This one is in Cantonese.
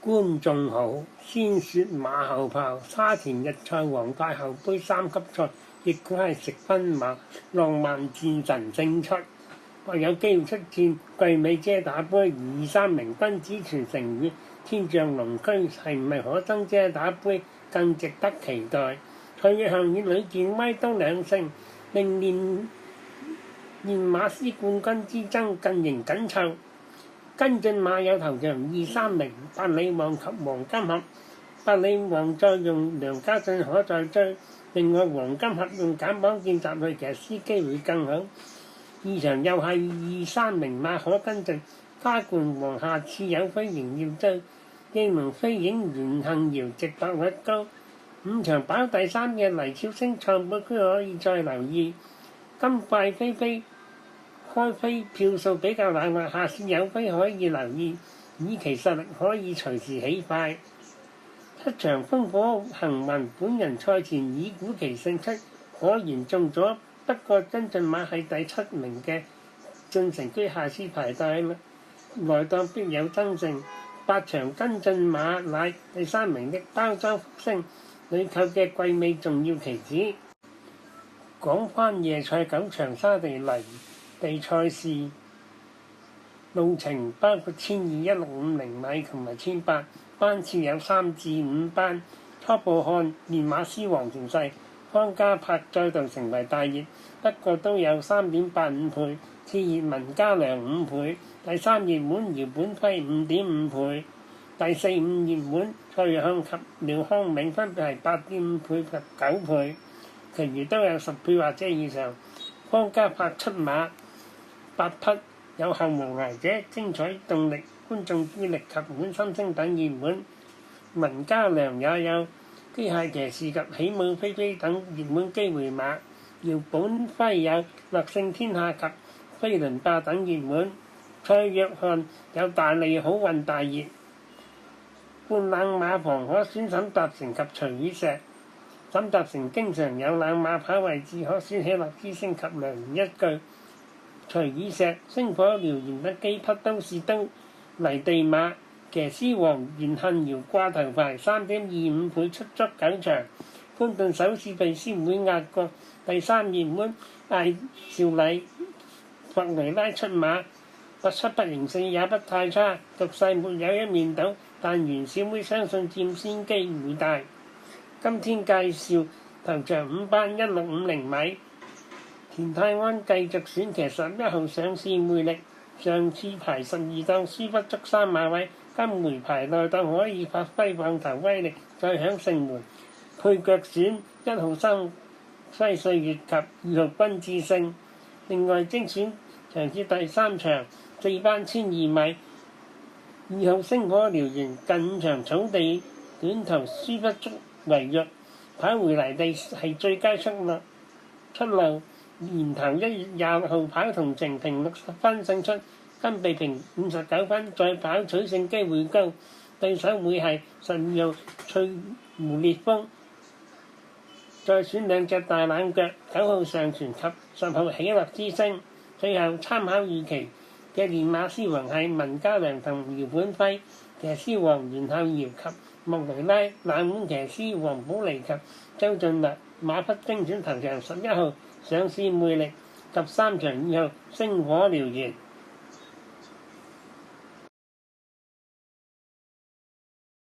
觀眾好，先說馬後炮。沙田日賽皇太后杯3級賽，結果係食分馬浪漫戰神勝出，或有機會出戰季美遮打杯。而3名君子傳承與天象龍駒係唔係可爭遮打杯，更值得期待。蔡約翰與呂健威都兩勝，令練馬師冠軍之爭更形緊湊。跟進馬有頭場2、3名百里王及黃金盒，百里王再用梁家俊可再追。另外黃金盒用減磅見習去，其實司機會更好。2場又係2、3名馬可跟進，花冠王下次有飛仍要追，英龍飛影袁幸堯直白率高。5場跑第3嘅黎超星創寶區可以再留意。金塊飛飛開飛票數比較冷落，下次有飛可以留意，以其實力可以隨時起快。7場烽火行雲本人賽前以股旗勝出，果然中咗，不過跟進馬係第7名嘅進城區，下次排隊來檔必有爭勝。8場跟進馬乃第3名的包裝福星，裏購嘅季尾重要棋子。講返夜賽9場沙地泥地賽事，路程包括1200、1650米同埋1800，班次有3至5班。初步看練馬師王傳世、方嘉柏再度成為大熱，不過都有 3.85 倍。次熱文家良5倍，第3熱門姚本輝 5.5 倍，第4、5熱門蔡若康及廖康銘分別係 8.5 倍及9倍，其餘都有10倍或者以上。方嘉柏出馬8匹，有後無來者、精彩動力、觀眾之力及滿心星等熱門。文家良也有機械騎士及起舞飛飛等熱門機會馬。姚本輝有樂勝天下及飛輪霸等熱門。蔡約翰有大利好運大熱。半冷馬房可選沈達成及徐宇石。沈達成經常有冷馬跑位置，可選喜樂之星及良言一句。徐宇石、星火燎原等幾匹都是都泥地馬，騎師王袁幸堯掛頭牌 3.25 倍出足9場。潘頓首次被師會壓過，第3熱門艾兆禮、弗雷拉出馬，7不形4也不太差，局勢沒有一面倒，但袁小妹相信佔先機會大。今天介紹頭場5班1650米，田泰安繼續選騎11號上市魅力，上次排12檔輸不足3馬位，今回排內檔可以發揮放頭威力，再享勝門。配腳選1號生輝歲月及2號君智勝。另外精選場次第3場4班1200米，2號星火燎原近5場草地短途輸不足為弱，跑回泥地係最佳出路。年頭1月26號跑同程平60分勝出，今被評59分，再跑取勝機會高。對手會係12號翠湖烈風，再選2隻大冷腳9號上傳及10號喜樂之星。最後參考預期嘅練馬師王係文家良同姚本輝，騎師王袁幸堯及莫雷拉，冷門騎師黃寶妮及周俊樂。馬匹精選頭場11號上市魅力及3場2號星火燎原。